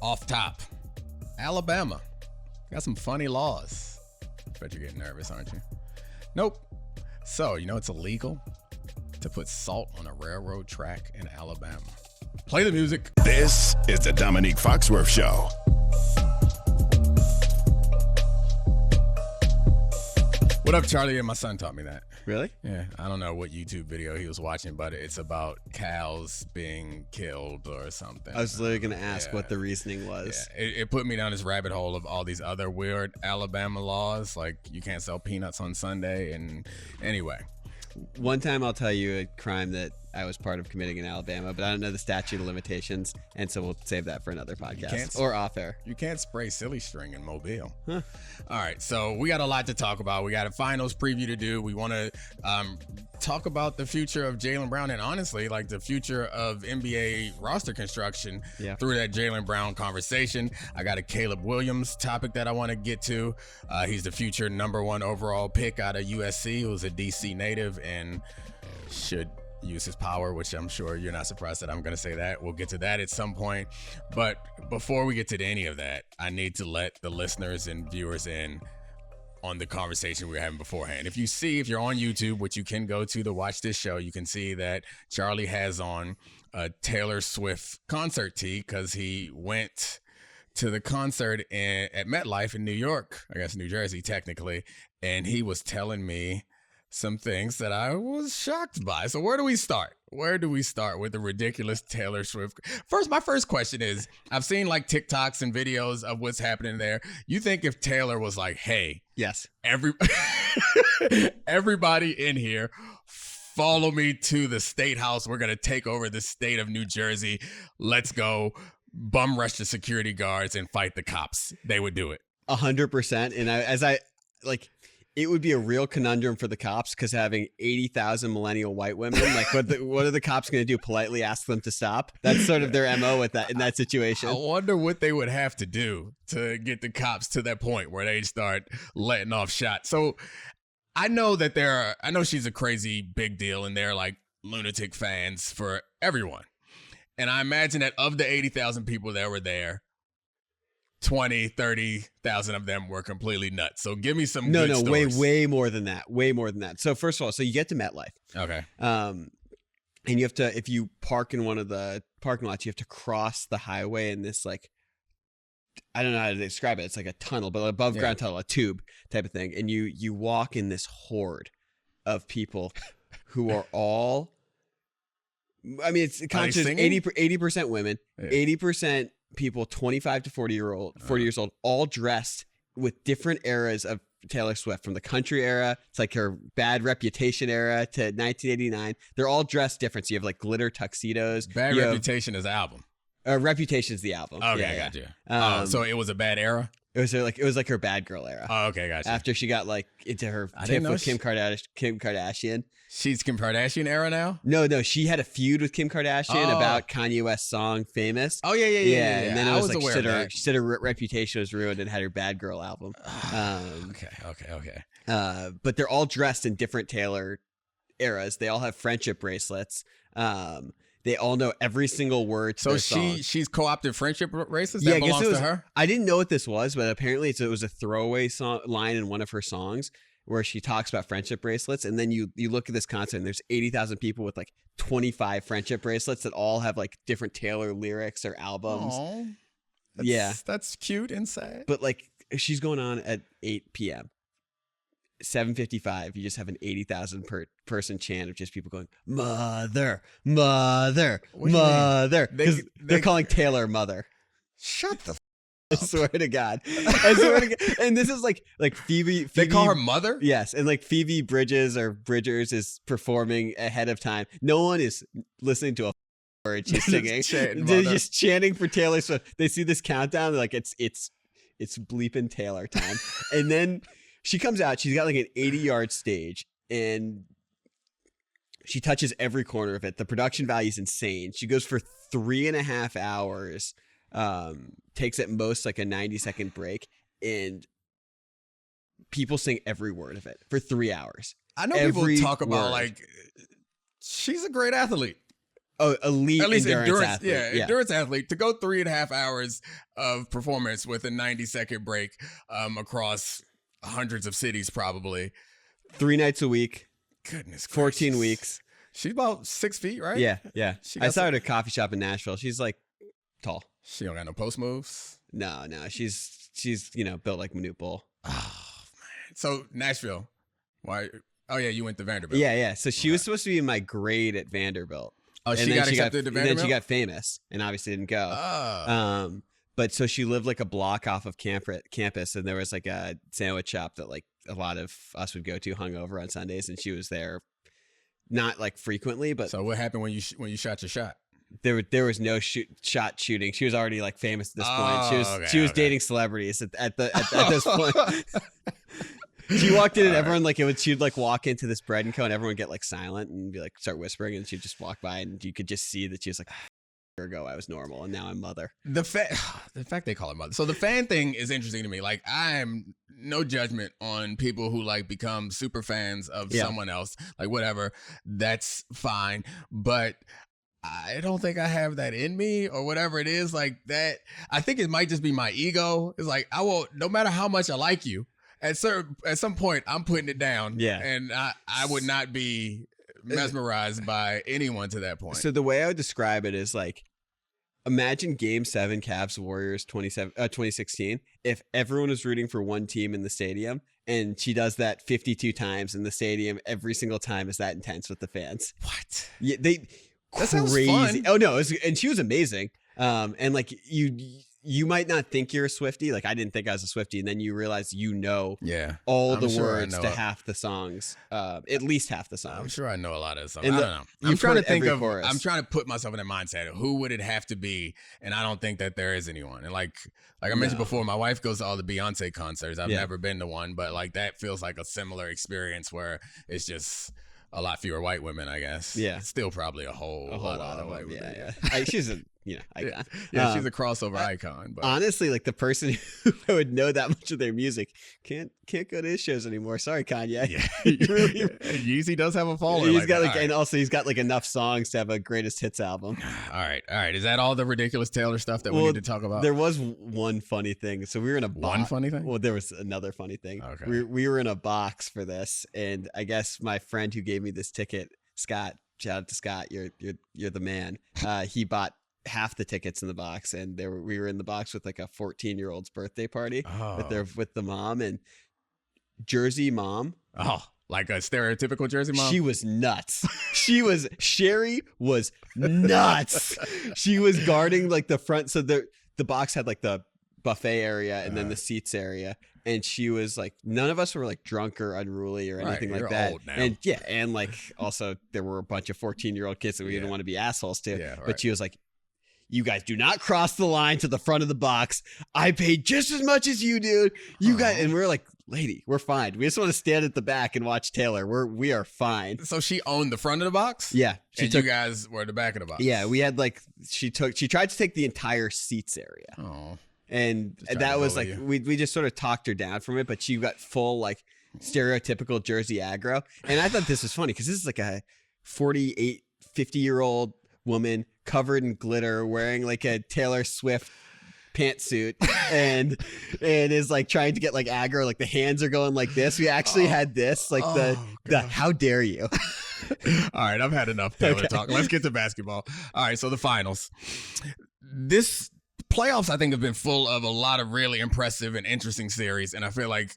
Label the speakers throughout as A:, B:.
A: Off top, Alabama got some funny laws. Bet you're getting nervous, aren't you? Nope. So, you know it's illegal to put salt on a railroad track in Alabama. Play the music.
B: This is the Domonique Foxworth Show.
A: What up, Charlie? And my son taught me that.
C: Really?
A: Yeah. I don't know what YouTube video he was watching, but it's about cows being killed or something.
C: I was literally going to ask what the reasoning was.
A: Yeah. It put me down this rabbit hole of all these other weird Alabama laws, like you can't sell peanuts on Sunday. And anyway.
C: One time I'll tell you a crime that I was part of committing in Alabama, but I don't know the statute of limitations, and so we'll save that for another podcast or off air.
A: You can't spray silly string in Mobile. Huh. All right, so we got a lot to talk about. We got a finals preview to do. We want to talk about the future of Jaylen Brown and honestly, like the future of NBA roster construction through that Jaylen Brown conversation. I got a Caleb Williams topic that I want to get to. He's the future #1 overall pick out of USC, who's a DC native and should use his power, which I'm sure you're not surprised that I'm going to say that. We'll get to that at some point. But before we get to any of that, I need to let the listeners and viewers in on the conversation we were having beforehand. If you're on YouTube, which you can go to watch this show, you can see that Charlie has on a Taylor Swift concert tee because he went to the concert at MetLife in New York, I guess New Jersey technically, and he was telling me some things that I was shocked by. So where do we start? Where do we start with the ridiculous Taylor Swift? My first question is, I've seen like TikToks and videos of what's happening there. You think if Taylor was like, hey,
C: yes,
A: everybody in here, follow me to the State House. We're going to take over the state of New Jersey. Let's go bum rush the security guards and fight the cops. They would do it.
C: 100%. And it would be a real conundrum for the cops because having 80,000 millennial white women, like what are the cops going to do? Politely ask them to stop? That's sort of their MO with that in that situation.
A: I wonder what they would have to do to get the cops to that point where they start letting off shots. So I know she's a crazy big deal and they're like lunatic fans for everyone. And I imagine that of the 80,000 people that were there, 20, 30,000 of them were completely nuts. So give me some good stories.
C: way more than that. Way more than that. So first of all, you get to MetLife.
A: Okay.
C: And you have to, if you park in one of the parking lots, you have to cross the highway in this I don't know how to describe it. It's like a tunnel, but above ground tunnel, a tube type of thing. And you walk in this horde of people who are all, I mean, it's conscious 80% women, 80% people 25 to 40 years old, all dressed with different eras of Taylor Swift, from the country era, it's like her Bad Reputation era, to 1989. They're all dressed different. So you have like glitter tuxedos.
A: Bad Reputation is the album.
C: Reputation is the album.
A: Okay, I got you. So it was a bad era?
C: It was like her bad girl era.
A: Oh, okay, gotcha.
C: After she got into her tiff with Kim Kardashian.
A: She's Kim Kardashian era now?
C: No, she had a feud with Kim Kardashian about Kanye West's song "Famous."
A: Oh yeah.
C: And then it was like she said her reputation was ruined and had her bad girl album.
A: Okay.
C: But they're all dressed in different Taylor eras. They all have friendship bracelets. They all know every single word to their song.
A: She's co-opted friendship bracelets that belongs to her?
C: I didn't know what this was, but apparently it was a throwaway line in one of her songs where she talks about friendship bracelets. And then you look at this concert and there's 80,000 people with like 25 friendship bracelets that all have like different Taylor lyrics or albums.
A: Aww. That's cute and sad.
C: But like she's going on at 8 p.m. 7:55, you just have an 80,000 person chant of just people going, "Mother, mother, mother." They're calling Taylor mother.
A: Shut the
C: I swear to God. And this is like Phoebe.
A: They call her mother?
C: Yes. And like Phoebe Bridgers is performing ahead of time. No one is listening to a word she's singing. They're just chanting for Taylor Swift. They see this countdown. They're like, it's bleeping Taylor time. And then she comes out. She's got like an 80-yard stage and she touches every corner of it. The production value is insane. She goes for 3.5 hours. Takes at most like a 90-second break, and people sing every word of it for 3 hours.
A: I know people talk about like she's a great athlete.
C: elite
A: at least
C: endurance athlete.
A: Yeah, endurance athlete to go 3.5 hours of performance with a 90-second break across hundreds of cities, probably
C: 3 nights a week.
A: Goodness,
C: 14
A: gracious.
C: weeks.
A: She's about 6 feet, right?
C: Yeah. I saw her at
A: some-
C: a coffee shop in Nashville. She's like tall.
A: She don't got no post moves.
C: No, she's built like Manute Bol.
A: Oh man. So Nashville, why? Oh yeah, you went to Vanderbilt.
C: Yeah. So she was supposed to be in my grade at Vanderbilt.
A: Oh, she
C: And then
A: got accepted to
C: And then
A: Vanderbilt.
C: she got famous and obviously didn't go.
A: Oh.
C: But so she lived like a block off of campus, and there was like a sandwich shop that like a lot of us would go to hungover on Sundays, and she was there, not like frequently, but
A: So what happened when you shot your shot?
C: there was no shot shooting. She was already like famous at this point.
A: Oh,
C: She was
A: okay.
C: dating celebrities at this point. She walked in and everyone she'd like walk into this bread and co and everyone would get like silent and be like start whispering, and she'd just walk by and you could just see that she was like, year ago I was normal and now I'm mother.
A: The fact they call it mother. So the fan thing is interesting to me. Like, I'm no judgment on people who like become super fans of someone else, like whatever, that's fine. But I don't think I have that in me or whatever it is like that. I think it might just be my ego. It's like, I will, no matter how much I like you, at some point I'm putting it down.
C: Yeah.
A: And I would not be mesmerized by anyone to that point.
C: So the way I would describe it is like, imagine Game 7 Cavs Warriors 2016 if everyone was rooting for one team in the stadium, and she does that 52 times in the stadium every single time is that intense with the fans.
A: What?
C: Yeah,
A: That sounds
C: crazy.
A: fun.
C: Oh no, and she was amazing. And like you might not think you're a Swiftie. Like I didn't think I was a Swiftie, and then you realize
A: Yeah.
C: all
A: I'm
C: the
A: sure I
C: words
A: know
C: to
A: it.
C: half the songs, at least half the
A: I'm
C: songs.
A: sure I know a lot of this. I
C: And
A: don't
C: the-
A: know.
C: you've
A: I'm trying to
C: heard
A: think
C: every
A: of.
C: chorus.
A: I'm trying to put myself in the mindset of who would it have to be, and I don't think that there is anyone. And like I mentioned
C: No.
A: before, my wife goes to all the Beyonce concerts. I've
C: Yeah.
A: never been to one, but like that feels like a similar experience where it's just a lot fewer white women, I guess.
C: Yeah.
A: Still probably a whole lot of white
C: them.
A: women.
C: Yeah. She's a icon.
A: Yeah, she's a crossover icon. But
C: Honestly, like the person who would know that much of their music can't go to his shows anymore. Sorry, Kanye.
A: yeah,
C: Really?
A: Yeezy does have a following.
C: He's
A: like
C: got
A: that.
C: like,
A: All
C: and also he's got like enough songs to have a greatest hits album.
A: right. All right. Is that all the ridiculous Taylor stuff that we need to talk about?
C: There was one funny thing. So we were in a box.
A: One funny thing?
C: Well, there was another funny thing.
A: Okay.
C: We were in a box for this, and I guess my friend who gave me this ticket, Scott, shout out to Scott, you're the man. He bought half the tickets in the box, and we were in the box with like a 14-year-old's birthday party with the mom and Jersey mom.
A: Oh, like a stereotypical Jersey mom?
C: She was nuts. Sherry was nuts. She was guarding like the front. So the box had like the buffet area and then the seats area. And she was like, none of us were like drunk or unruly or anything like
A: you're
C: that.
A: old now.
C: And yeah. And like also there were a bunch of 14-year-old kids that we didn't want to be assholes to.
A: Yeah, right.
C: But she was like, you guys do not cross the line to the front of the box. I paid just as much as you, dude. You guys, and we're like, lady, we're fine. We just want to stand at the back and watch Taylor. We are fine.
A: So she owned the front of the box?
C: Yeah.
A: You guys were the back of the box?
C: Yeah, we had like, she tried to take the entire seats area.
A: Oh.
C: And
A: Just trying
C: that
A: to
C: was
A: bully
C: like,
A: you.
C: we just sort of talked her down from it, but she got full like stereotypical Jersey aggro. And I thought this was funny because this is like a 48, 50-year-old woman covered in glitter wearing like a Taylor Swift pantsuit and is like trying to get like aggro, like the hands are going like this. We actually had this, like the how dare you.
A: All right, I've had enough Taylor talk. Let's get to basketball. All right, so the finals. This playoffs, I think, have been full of a lot of really impressive and interesting series, and I feel like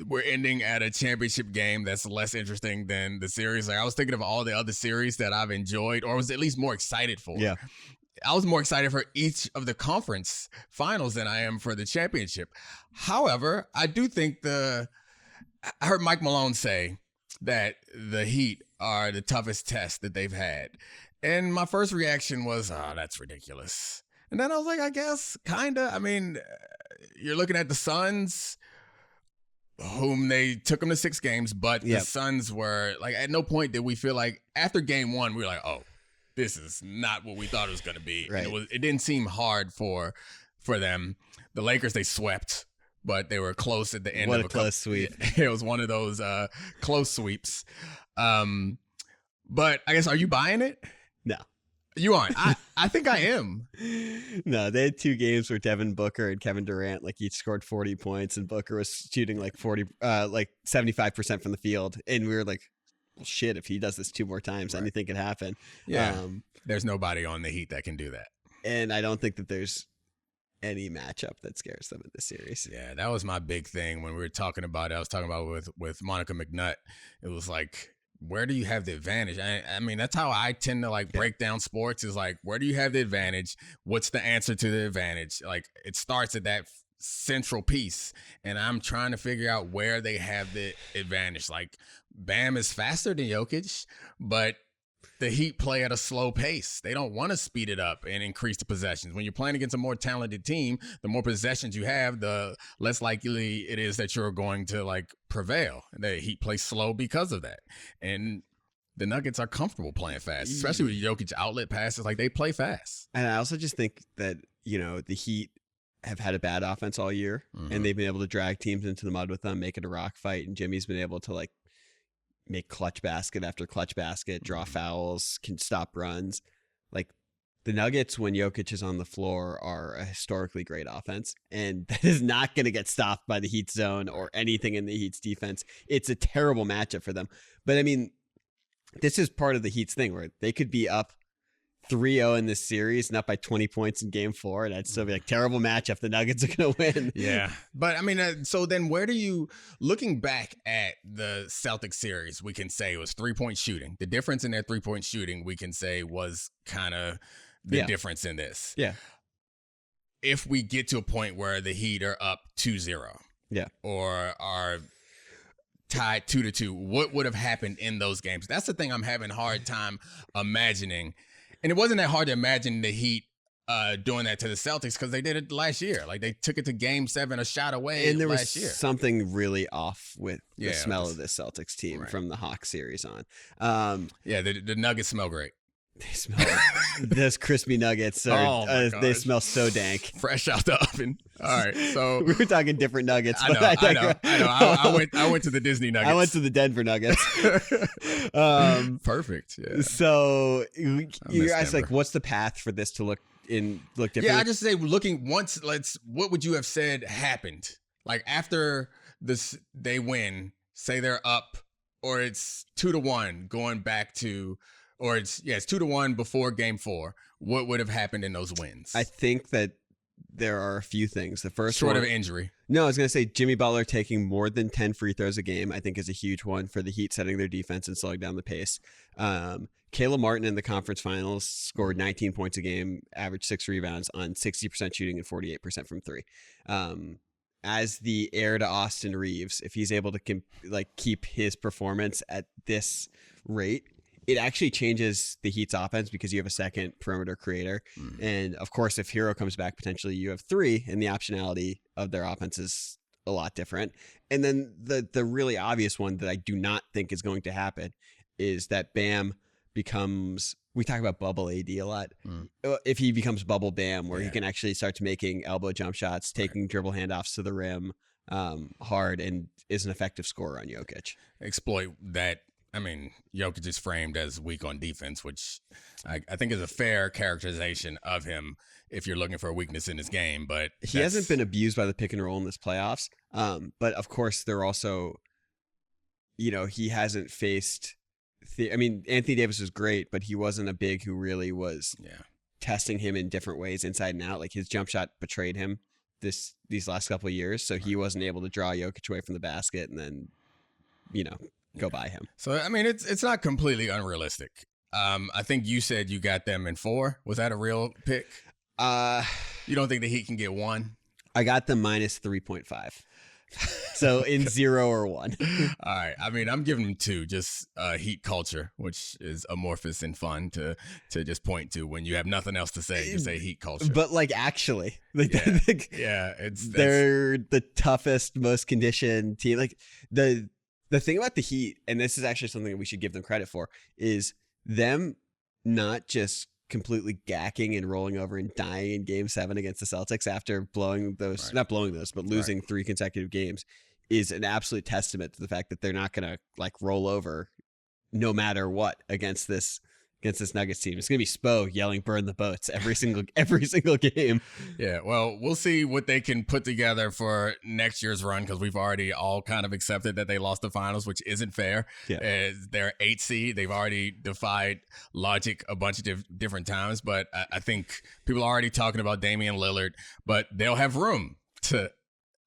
A: we're ending at a championship game that's less interesting than the series. Like I was thinking of all the other series that I've enjoyed or was at least more excited for.
C: Yeah.
A: I was more excited for each of the conference finals than I am for the championship. However, I do think I heard Mike Malone say that the Heat are the toughest test that they've had. And my first reaction was, oh, that's ridiculous. And then I was like, I guess, kind of. I mean, you're looking at the Suns, whom they took them to 6 games, but the Suns were, like, at no point did we feel like, after game 1, we were like, oh, this is not what we thought it was going to be.
C: Right.
A: And it didn't seem hard for them. The Lakers, they swept, but they were close at the end.
C: What
A: of
C: a close sweep.
A: It was one of those close sweeps. But I guess, are you buying it?
C: No.
A: You aren't. I think I am.
C: No, they had 2 games where Devin Booker and Kevin Durant like each scored 40 points, and Booker was shooting like 75% from the field, and we were like, well, shit, if he does this 2 more times, anything could happen.
A: Yeah, there's nobody on the Heat that can do that,
C: and I don't think that there's any matchup that scares them in this series.
A: Yeah, that was my big thing when we were talking about it. I was talking about it with Monica McNutt. It was like, where do you have the advantage? I mean, that's how I tend to like break down sports, is like, where do you have the advantage? What's the answer to the advantage? Like, it starts at that central piece, and I'm trying to figure out where they have the advantage. Like, Bam is faster than Jokic, but the Heat play at a slow pace. They don't want to speed it up and increase the possessions. When you're playing against a more talented team, the more possessions you have, the less likely it is that you're going to like prevail. The Heat play slow because of that. And the Nuggets are comfortable playing fast, especially with Jokic outlet passes. Like, they play fast.
C: And I also just think that, the Heat have had a bad offense all year, and they've been able to drag teams into the mud with them, make it a rock fight. And Jimmy's been able to like make clutch basket after clutch basket, draw fouls, can stop runs. Like, the Nuggets, when Jokic is on the floor, are a historically great offense, and that is not going to get stopped by the Heat's zone or anything in the Heat's defense. It's a terrible matchup for them. But I mean, this is part of the Heat's thing where they could be up 3-0 in this series and up by 20 points in game 4, and I'd still be like, terrible matchup. The Nuggets are going to win.
A: Yeah. But I mean, so then where do you, looking back at the Celtics series, we can say it was 3-point shooting. The difference in their 3-point shooting, we can say, was kind of the difference in this.
C: Yeah.
A: If we get to a point where the Heat are up 2-0.
C: Yeah.
A: Or are tied 2-2, what would have happened in those games? That's the thing I'm having a hard time imagining. And it wasn't that hard to imagine the Heat doing that to the Celtics, because they did it last year. Like, they took it to Game 7, a shot away,
C: and there
A: last
C: was
A: year.
C: Something really off with the smell of this Celtics team from the Hawks series on.
A: The Nuggets smell great.
C: They smell those crispy nuggets. They smell so dank,
A: fresh out the oven. All right, so
C: we were talking different Nuggets.
A: I know. I went to the Disney Nuggets.
C: I went to the Denver Nuggets.
A: Perfect. Yeah.
C: So you guys, like, what's the path for this to look different?
A: Yeah, I just say, what would you have said happened? Like, after this, they win. Say they're up, or it's 2-1 going back to. Or it's 2-1 before game 4. What would have happened in those wins?
C: I think that there are a few things. The first
A: short
C: one,
A: of injury.
C: No, I was going to say Jimmy Butler taking more than 10 free throws a game, I think, is a huge one for the Heat, setting their defense and slowing down the pace. Caleb Martin in the conference finals scored 19 points a game, averaged 6 rebounds on 60% shooting and 48% from 3. As the heir to Austin Reeves, if he's able to keep his performance at this rate, it actually changes the Heat's offense, because you have a second perimeter creator. And of course, if Hero comes back, potentially you have 3, and the optionality of their offense is a lot different. And then the really obvious one that I do not think is going to happen is that Bam becomes, we talk about bubble AD a lot. If he becomes bubble Bam, where he can actually start making elbow jump shots, taking dribble handoffs to the rim hard, and is an effective scorer on Jokic.
A: Exploit that. I mean, Jokic is framed as weak on defense, which I think is a fair characterization of him if you're looking for a weakness in his game. But
C: he hasn't been abused by the pick and roll in this playoffs. But of course, they're also, he hasn't faced. Anthony Davis was great, but he wasn't a big who really was testing him in different ways, inside and out. Like, his jump shot betrayed him these last couple of years, so he wasn't able to draw Jokic away from the basket, and then, go by him.
A: So, I mean, it's not completely unrealistic. I think you said you got them in 4. Was that a real pick? You don't think the Heat can get 1?
C: I got them minus 3.5. So in 0 or 1.
A: All right. I mean, I'm giving them 2, just Heat culture, which is amorphous and fun to just point to when you have nothing else to say. Just say Heat culture.
C: But actually, they're the toughest, most conditioned team. Like, the thing about the Heat, and this is actually something that we should give them credit for, is them not just completely gacking and rolling over and dying in Game 7 against the Celtics after losing 3 consecutive games, is an absolute testament to the fact that they're not going to roll over no matter what against this against this Nuggets team. It's going to be Spo yelling "burn the boats" every single game.
A: Yeah, well, we'll see what they can put together for next year's run, because we've already all kind of accepted that they lost the finals, which isn't fair.
C: Yeah.
A: They're 8th seed. They've already defied logic a bunch of different times, but I think people are already talking about Damian Lillard, but they'll have room to.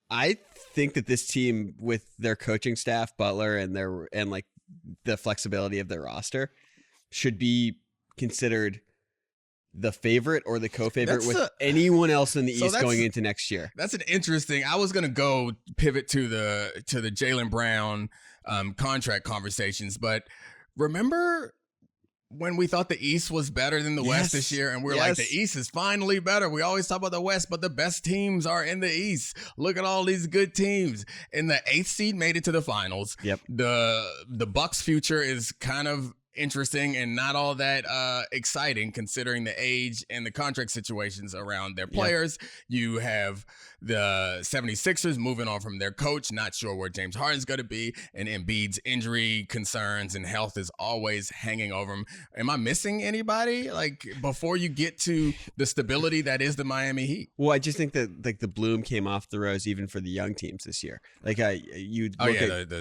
C: I think that this team, with their coaching staff, Butler, and like the flexibility of their roster, should be considered the favorite or the co-favorite with anyone else in the East going into next year.
A: That's an interesting. I was going to go pivot to the Jaylen Brown contract conversations, but remember when we thought the East was better than the West this year, and we're like, the East is finally better. We always talk about the West, but the best teams are in the East. Look at all these good teams. And the 8th seed made it to the finals.
C: Yep.
A: The Bucks' future is kind of interesting and not all that exciting, considering the age and the contract situations around their players. Yep. You have the 76ers moving on from their coach, not sure where James Harden's going to be, and Embiid's injury concerns and health is always hanging over him. Am I missing anybody, like, before you get to the stability that is the Miami Heat?
C: Well, I just think that, like, the bloom came off the rose even for the young teams this year. Like, the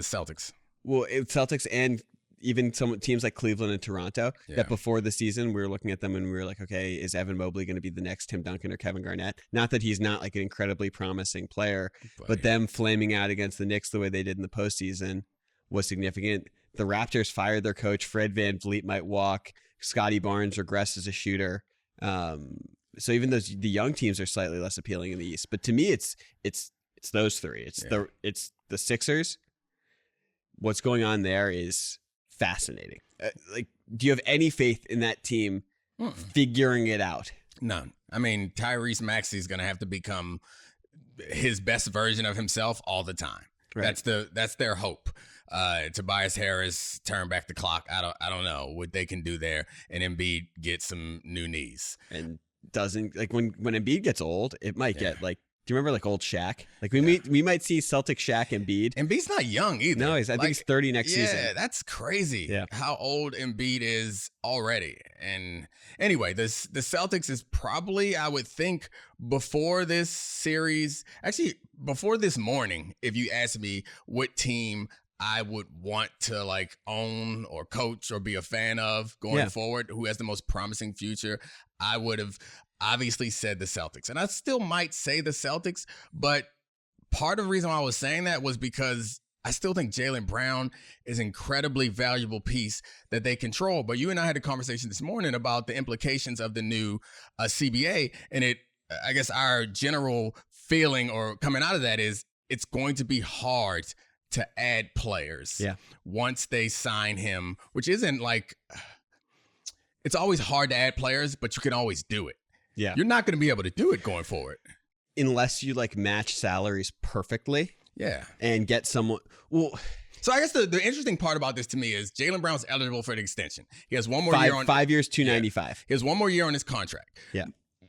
A: Celtics.
C: Well, Celtics and even some teams like Cleveland and Toronto, that before the season we were looking at them and we were like, okay, is Evan Mobley going to be the next Tim Duncan or Kevin Garnett? Not that he's not like an incredibly promising player, but them flaming out against the Knicks the way they did in the postseason was significant. The Raptors fired their coach. Fred VanVleet might walk. Scotty Barnes regressed as a shooter. So even though the young teams are slightly less appealing in the East, but to me, it's those three. It's the Sixers. What's going on there is fascinating. Like, do you have any faith in that team figuring it out?
A: None. I mean, Tyrese Maxey's going to have to become his best version of himself all the time. Right. That's their hope. Tobias Harris turn back the clock. I don't know what they can do there, and Embiid get some new knees.
C: And doesn't, like, when Embiid gets old, it might get like. Do you remember like old Shaq? Like we might see Celtic Shaq Embiid.
A: Embiid's not young either.
C: No, I think he's 30 next season.
A: Yeah, that's crazy. How old Embiid is already. And anyway, the Celtics is probably, I would think, before this series, actually before this morning, if you asked me what team I would want to like own or coach or be a fan of going forward, who has the most promising future, I would have obviously said the Celtics. And I still might say the Celtics, but part of the reason why I was saying that was because I still think Jaylen Brown is an incredibly valuable piece that they control. But you and I had a conversation this morning about the implications of the new CBA. And I guess our general feeling or coming out of that is it's going to be hard to add players once they sign him, which isn't like, it's always hard to add players, but you can always do it. Yeah. You're not going to be able to do it going forward.
C: Unless you like match salaries perfectly.
A: Yeah.
C: And get someone. Well,
A: so I guess the interesting part about this to me is Jaylen Brown's eligible for an extension. He has one more year on
C: 5 years, $295.
A: Yeah. He has one more year on his contract.
C: Yeah.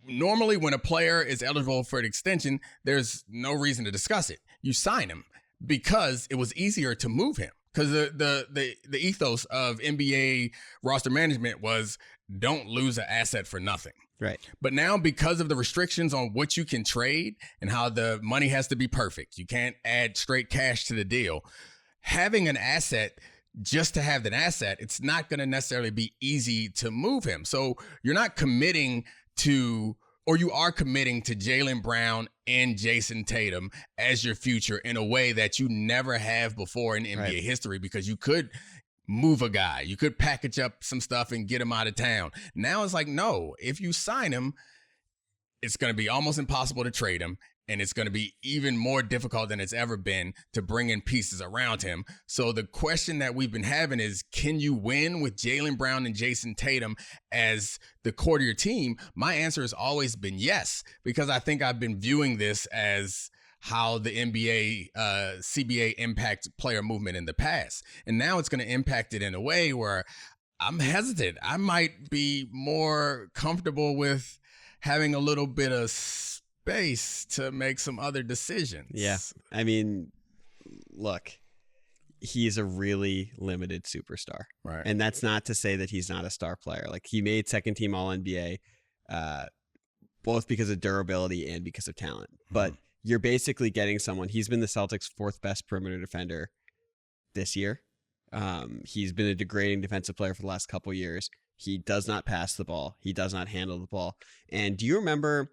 A: Normally when a player is eligible for an extension, there's no reason to discuss it. You sign him because it was easier to move him. Because the ethos of NBA roster management was don't lose an asset for nothing.
C: Right.
A: But now because of the restrictions on what you can trade and how the money has to be perfect, you can't add straight cash to the deal. Having an asset just to have an asset, it's not going to necessarily be easy to move him. So you're not committing to, or you are committing to Jaylen Brown and Jayson Tatum as your future in a way that you never have before in NBA history, because you could move a guy. You could package up some stuff and get him out of town. Now it's like, no, if you sign him, it's going to be almost impossible to trade him. And it's going to be even more difficult than it's ever been to bring in pieces around him. So the question that we've been having is, can you win with Jaylen Brown and Jayson Tatum as the core of your team? My answer has always been yes, because I think I've been viewing this as how the NBA CBA impacts player movement in the past. And now it's going to impact it in a way where I'm hesitant. I might be more comfortable with having a little bit of space to make some other decisions.
C: Yeah. I mean, look, he's a really limited superstar.
A: Right.
C: And that's not to say that he's not a star player. Like, he made second team All-NBA, both because of durability and because of talent. But you're basically getting someone. He's been the Celtics' fourth best perimeter defender this year. He's been a degrading defensive player for the last couple years. He does not pass the ball. He does not handle the ball. And do you remember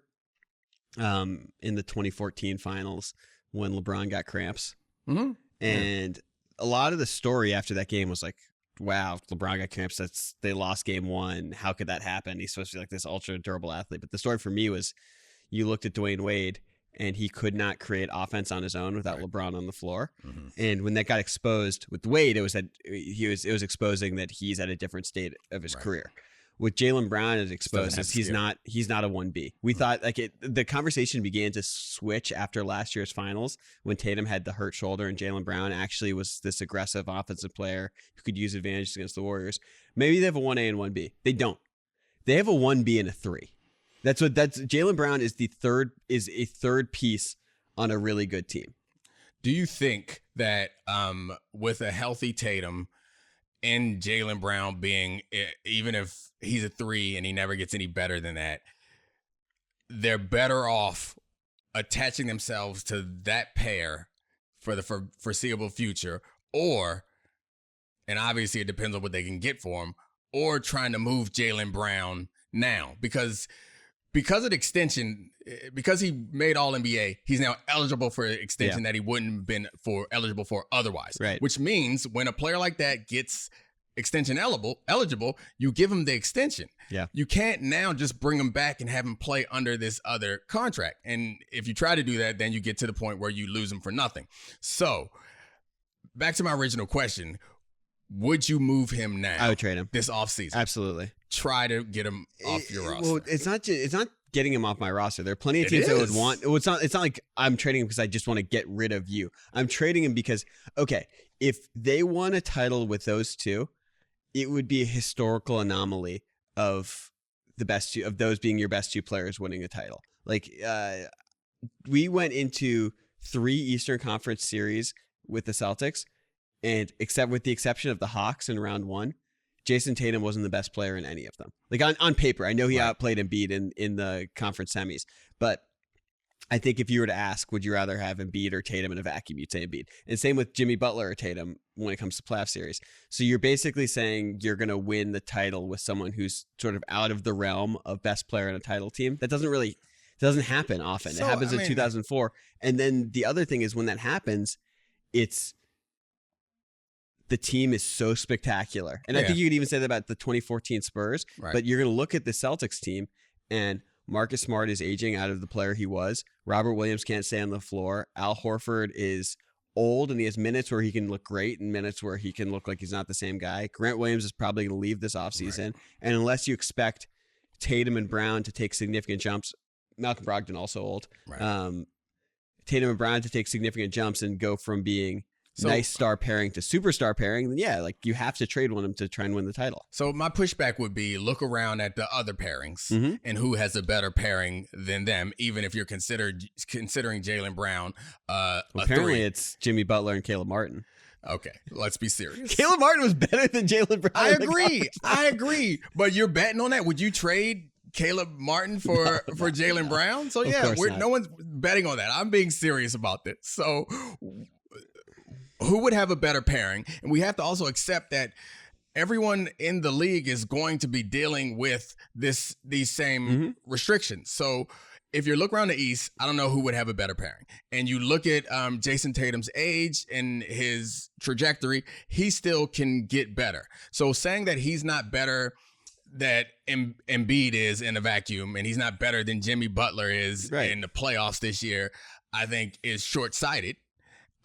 C: in the 2014 finals when LeBron got cramps?
A: Mm-hmm.
C: And a lot of the story after that game was like, wow, LeBron got cramps. They lost game one. How could that happen? He's supposed to be like this ultra durable athlete. But the story for me was, you looked at Dwayne Wade and he could not create offense on his own without LeBron on the floor. Mm-hmm. And when that got exposed with Wade, it was exposing that he's at a different state of his career. With Jaylen Brown is exposed as he's not a 1B. We thought the conversation began to switch after last year's finals when Tatum had the hurt shoulder and Jaylen Brown actually was this aggressive offensive player who could use advantages against the Warriors. Maybe they have a 1A and 1B. They don't. They have a 1B and a 3. That's Jaylen Brown is a third piece on a really good team.
A: Do you think that with a healthy Tatum and Jaylen Brown being, even if he's a 3 and he never gets any better than that, they're better off attaching themselves to that pair for the foreseeable future, or, and obviously it depends on what they can get for him, or trying to move Jaylen Brown now? Because of the extension, because he made All-NBA, he's now eligible for an extension that he wouldn't have been eligible for otherwise.
C: Right.
A: Which means when a player like that gets extension eligible, you give him the extension.
C: Yeah.
A: You can't now just bring him back and have him play under this other contract. And if you try to do that, then you get to the point where you lose him for nothing. So back to my original question. Would you move him now?
C: I would trade him
A: this offseason.
C: Absolutely.
A: Try to get him off your roster.
C: Well, it's not getting him off my roster. There are plenty of teams that would want. Well, it's not like I'm trading him because I just want to get rid of you. I'm trading him because, okay, if they won a title with those two, it would be a historical anomaly of the best two, of those being your best two players winning a title. Like, we went into 3 Eastern Conference series with the Celtics, and except with the exception of the Hawks in round 1, Jayson Tatum wasn't the best player in any of them. Like, on paper, I know he outplayed Embiid in the conference semis, but I think if you were to ask, would you rather have Embiid or Tatum in a vacuum, you'd say Embiid. And same with Jimmy Butler or Tatum when it comes to playoff series. So you're basically saying you're going to win the title with someone who's sort of out of the realm of best player in a title team. That doesn't happen often.
A: So,
C: it happens in 2004. And then the other thing is when that happens, the team is so spectacular. And I think you could even say that about the 2014 Spurs. Right. But you're going to look at the Celtics team, and Marcus Smart is aging out of the player he was. Robert Williams can't stay on the floor. Al Horford is old, and he has minutes where he can look great and minutes where he can look like he's not the same guy. Grant Williams is probably going to leave this offseason. Right. And unless you expect Tatum and Brown to take significant jumps, Malcolm Brogdon also old. Right. Tatum and Brown to take significant jumps and go from being nice star pairing to superstar pairing, then like you have to trade one of them to try and win the title. So
A: my pushback would be look around at the other pairings and who has a better pairing than them, even if you're considering Jaylen Brown.
C: Apparently it's Jimmy Butler and Caleb Martin.
A: Okay, let's be serious.
C: Caleb Martin was better than Jaylen Brown.
A: I agree. But you're betting on that. Would you trade Caleb Martin for Jaylen Brown? So no one's betting on that. I'm being serious about this. So who would have a better pairing? And we have to also accept that everyone in the league is going to be dealing with these same restrictions. So if you look around the East, I don't know who would have a better pairing. And you look at Jayson Tatum's age and his trajectory, he still can get better. So saying that he's not better that Embiid is in a vacuum and he's not better than Jimmy Butler is in the playoffs this year, I think is short-sighted.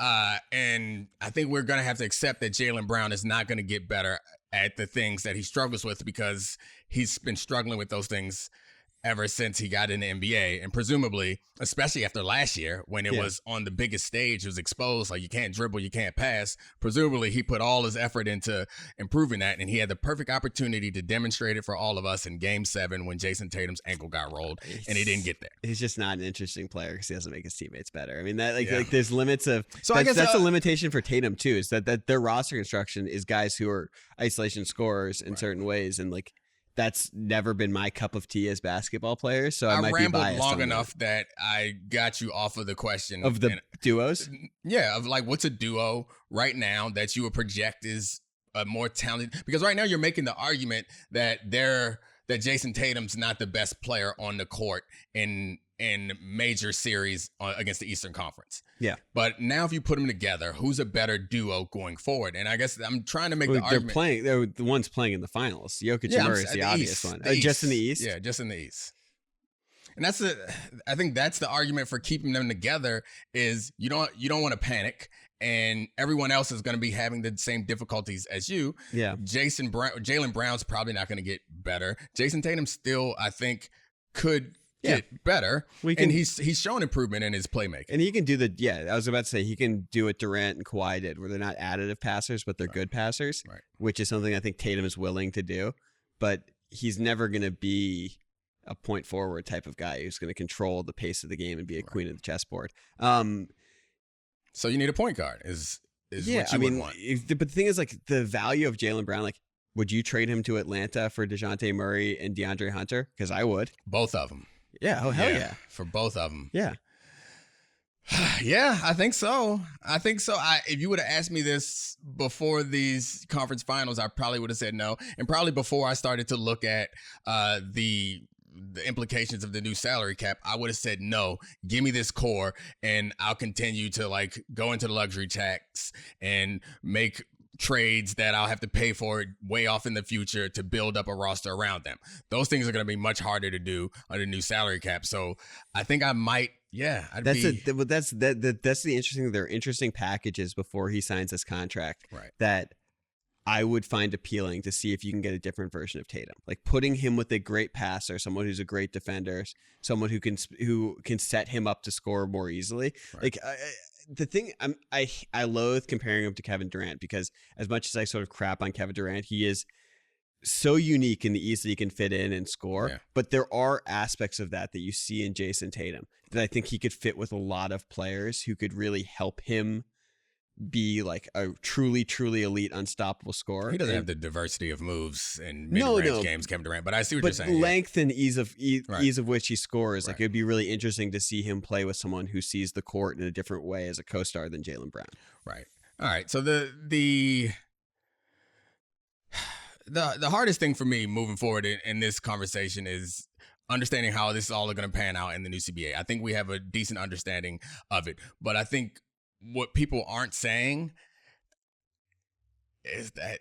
A: And I think we're going to have to accept that Jaylen Brown is not going to get better at the things that he struggles with because he's been struggling with those things ever since he got in the NBA. And presumably, especially after last year when it was on the biggest stage, it was exposed, like you can't dribble, you can't pass. Presumably, he put all his effort into improving that, and he had the perfect opportunity to demonstrate it for all of us in Game 7 when Jayson Tatum's ankle got rolled, and he didn't get there.
C: He's just not an interesting player because he doesn't make his teammates better. I mean, that like there's limits of. So
A: I guess
C: that's a limitation for Tatum too. Is that their roster construction is guys who are isolation scorers in certain ways, and like. That's never been my cup of tea as basketball players, so I might be biased. I rambled
A: long enough that I got you off of the question
C: of the duos.
A: Yeah, of like what's a duo right now that you would project is a more talented? Because right now you're making the argument that Jayson Tatum's not the best player on the court in major series against the Eastern Conference.
C: Yeah.
A: But now if you put them together, who's a better duo going forward? And I guess I'm trying to make the argument.
C: They're the ones playing in the finals. Jokic and Murray is the obvious one. Just in the East?
A: Yeah, just in the East. And I think that's the argument for keeping them together is you don't want to panic, and everyone else is going to be having the same difficulties as you.
C: Yeah.
A: Jaylen Brown's probably not going to get better. Jayson Tatum still, I think, could get better, and he's shown improvement in his playmaking.
C: And he can do I was about to say he can do what Durant and Kawhi did, where they're not additive passers, but they're good passers, which is something I think Tatum is willing to do. But he's never going to be a point forward type of guy who's going to control the pace of the game and be a queen of the chessboard.
A: So you need a point guard is what you would want.
C: But the thing is, like, the value of Jaylen Brown, like, would you trade him to Atlanta for DeJounte Murray and DeAndre Hunter? Because I would.
A: Both of them.
C: Yeah. Oh, hell yeah.
A: For both of them.
C: Yeah.
A: Yeah, I think so. If you would have asked me this before these conference finals, I probably would have said no. And probably before I started to look at the implications of the new salary cap, I would have said no. Give me this core, and I'll continue to like go into the luxury tax and make trades that I'll have to pay for way off in the future to build up a roster around them. Those things are going to be much harder to do under the new salary cap. So I think I might. Yeah, that's
C: the interesting thing. There are interesting packages before he signs this contract that I would find appealing to see if you can get a different version of Tatum, like putting him with a great passer, someone who's a great defender, someone who can set him up to score more easily. Like the thing, I loathe comparing him to Kevin Durant, because as much as I sort of crap on Kevin Durant, he is so unique in the ease that he can fit in and score. Yeah. But there are aspects of that you see in Jayson Tatum that I think he could fit with a lot of players who could really help him be like a truly, truly elite, unstoppable scorer.
A: He doesn't have the diversity of moves and mid-range games, Kevin Durant, but I see what you're saying.
C: But length and ease of which he scores, like it'd be really interesting to see him play with someone who sees the court in a different way as a co-star than Jaylen Brown.
A: Right. All right. So the hardest thing for me moving forward in this conversation is understanding how this is all going to pan out in the new CBA. I think we have a decent understanding of it, but I think what people aren't saying is that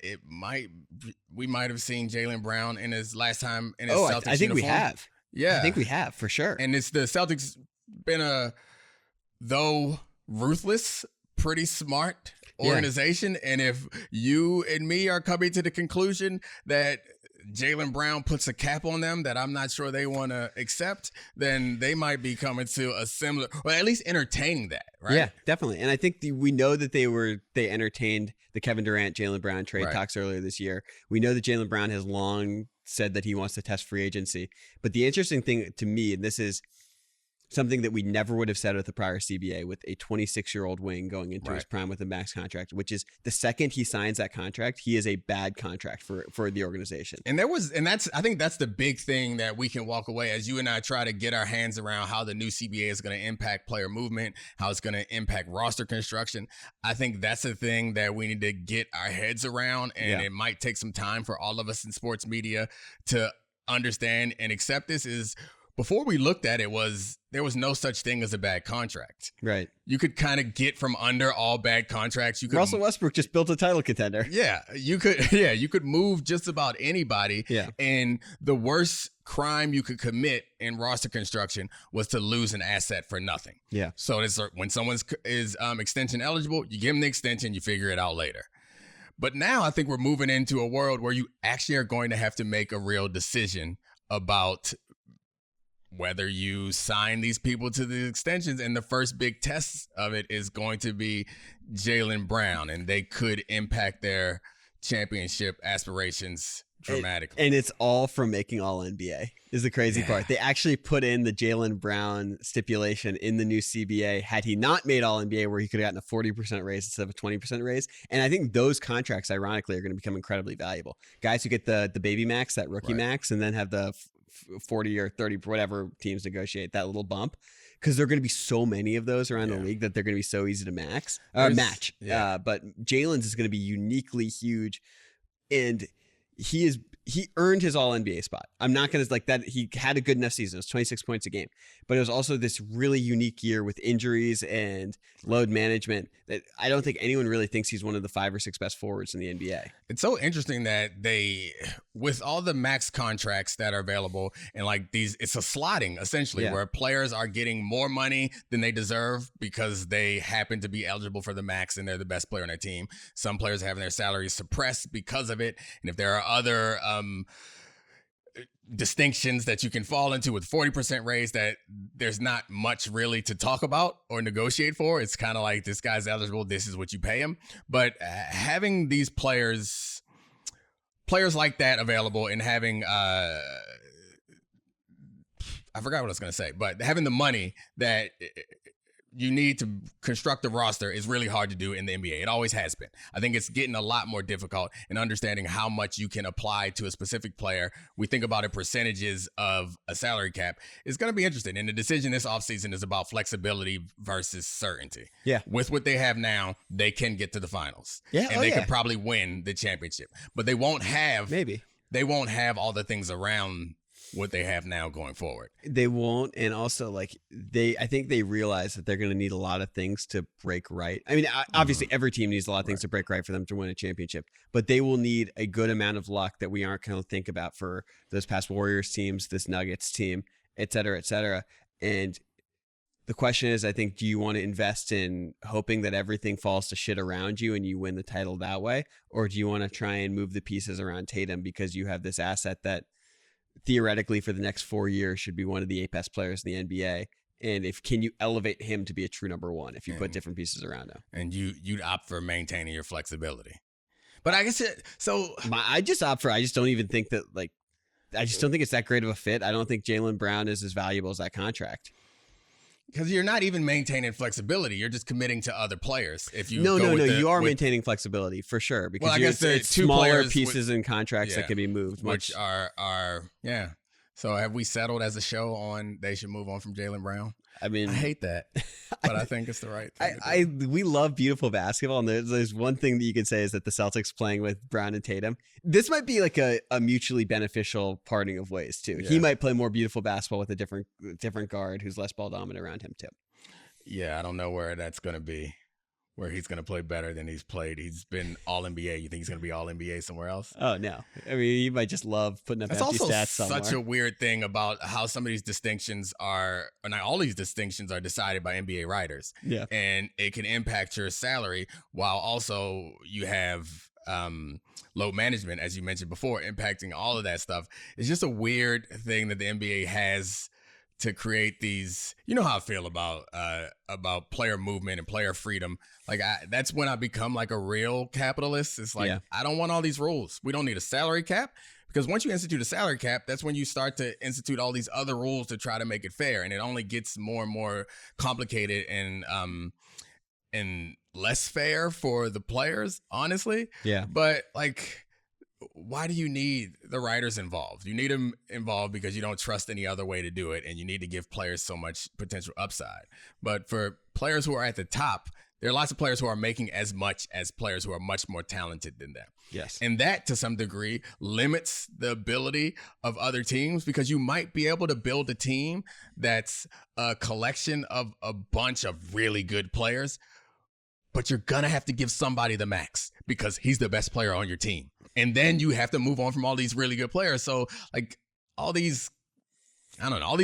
A: we might have seen Jaylen Brown in his last time in his Celtics
C: I think
A: uniform.
C: We have.
A: Yeah.
C: I think we have, for sure.
A: And it's the Celtics been though ruthless, pretty smart organization. Yeah. And if you and me are coming to the conclusion that Jaylen Brown puts a cap on them that I'm not sure they want to accept, then they might be coming to a similar, or at least entertaining that, right?
C: Yeah, definitely. And I think we know that they entertained the Kevin Durant, Jaylen Brown trade talks earlier this year. We know that Jaylen Brown has long said that he wants to test free agency. But the interesting thing to me, and this is something that we never would have said with the prior CBA, with a 26-year-old wing going into his prime with a max contract, which is the second he signs that contract, he is a bad contract for the organization.
A: And I think that's the big thing that we can walk away as you and I try to get our hands around how the new CBA is going to impact player movement, how it's going to impact roster construction. I think that's the thing that we need to get our heads around, and it might take some time for all of us in sports media to understand and accept this. Is before we looked at it, there was no such thing as a bad contract.
C: Right.
A: You could kind of get from under all bad contracts.
C: Russell Westbrook just built a title contender.
A: Yeah. You could move just about anybody. Yeah. And the worst crime you could commit in roster construction was to lose an asset for nothing.
C: Yeah.
A: So when someone is extension eligible, you give them the extension, you figure it out later. But now I think we're moving into a world where you actually are going to have to make a real decision about whether you sign these people to the extensions, and the first big test of it is going to be Jaylen Brown, and they could impact their championship aspirations dramatically.
C: And it's all from making all NBA is the crazy part. They actually put in the Jaylen Brown stipulation in the new CBA had he not made all NBA, where he could have gotten a 40% raise instead of a 20% raise. And I think those contracts, ironically, are going to become incredibly valuable. Guys who get the baby max, that rookie max, and then have the 40 or 30, whatever teams negotiate, that little bump. Because there are going to be so many of those around the league that they're going to be so easy to match. But Jaylen's is going to be uniquely huge, and he earned his all NBA spot. I'm not going to like that. He had a good enough season. It was 26 points a game, but it was also this really unique year with injuries and load management that I don't think anyone really thinks he's one of the 5 or 6 best forwards in the NBA.
A: It's so interesting that they, with all the max contracts that are available, and like these, it's a slotting essentially where players are getting more money than they deserve because they happen to be eligible for the max and they're the best player on their team. Some players are having their salaries suppressed because of it. And if there are other distinctions that you can fall into with 40% raise that there's not much really to talk about or negotiate for. It's kind of like, this guy's eligible, this is what you pay him. But having these players like that available, and having I forgot what I was going to say, but having the money that you need to construct a roster is really hard to do in the NBA. It always has been. I think it's getting a lot more difficult in understanding how much you can apply to a specific player. We think about it, percentages of a salary cap. It's going to be interesting. And the decision this offseason is about flexibility versus certainty. Yeah. With what they have now, they can get to the finals. Yeah. And they could probably win the championship. But they won't have all the things around what they have now going forward.
C: They won't. And also, I think they realize that they're going to need a lot of things to break right. I mean, obviously every team needs a lot of things to break right for them to win a championship, but they will need a good amount of luck that we aren't going to think about for those past Warriors teams, this Nuggets team, et cetera, et cetera. And the question is, I think, do you want to invest in hoping that everything falls to shit around you and you win the title that way? Or do you want to try and move the pieces around Tatum because you have this asset that theoretically for the next 4 years should be one of the 8 best players in the NBA? And can you elevate him to be a true number one if you put different pieces around him?
A: And you'd opt for maintaining your flexibility. But I guess
C: I just don't even think that, I just don't think it's that great of a fit. I don't think Jaylen Brown is as valuable as that contract.
A: Because you're not even maintaining flexibility. You're just committing to other players. If you
C: you are maintaining flexibility for sure. Because
A: I guess
C: it's
A: two
C: smaller pieces and contracts that can be moved.
A: Which are. So have we settled as a show on they should move on from Jaylen Brown? I mean, I hate that, but I think it's the right thing.
C: We love beautiful basketball, and there's one thing that you can say is that the Celtics playing with Brown and Tatum, this might be like a mutually beneficial parting of ways too. Yeah. He might play more beautiful basketball with a different guard who's less ball dominant around him too.
A: Yeah, I don't know where that's going to be, where he's going to play better than he's played. He's been all NBA. You think he's going to be all NBA somewhere else?
C: Oh, no. I mean, he might just love putting up empty stats somewhere.
A: That's such a weird thing about how some of these distinctions or not all these distinctions are decided by NBA writers. Yeah. And it can impact your salary while also you have load management, as you mentioned before, impacting all of that stuff. It's just a weird thing that the NBA has to create these, you know how I feel about player movement and player freedom. That's when I become like a real capitalist. It's like, I don't want all these rules. We don't need a salary cap, because once you institute a salary cap, that's when you start to institute all these other rules to try to make it fair. And it only gets more and more complicated and less fair for the players, honestly. Yeah. But why do you need the writers involved? You need them involved because you don't trust any other way to do it, and you need to give players so much potential upside. But for players who are at the top, there are lots of players who are making as much as players who are much more talented than them. Yes. And that, to some degree, limits the ability of other teams, because you might be able to build a team that's a collection of a bunch of really good players, but you're going to have to give somebody the max because he's the best player on your team. And then you have to move on from all these really good players. So all these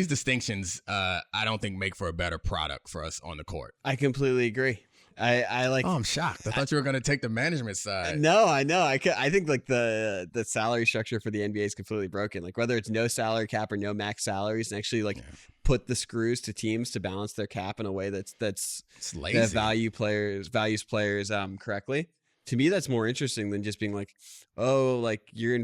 A: distinctions, I don't think make for a better product for us on the court.
C: I completely agree. I like.
A: Oh, I'm shocked. I thought you were going to take the management side.
C: No, I know. I think like the salary structure for the NBA is completely broken. Like whether it's no salary cap or no max salaries, and actually like put the screws to teams to balance their cap in a way that's
A: it's lazy.
C: that values players correctly. To me, that's more interesting than just being like, oh, like you're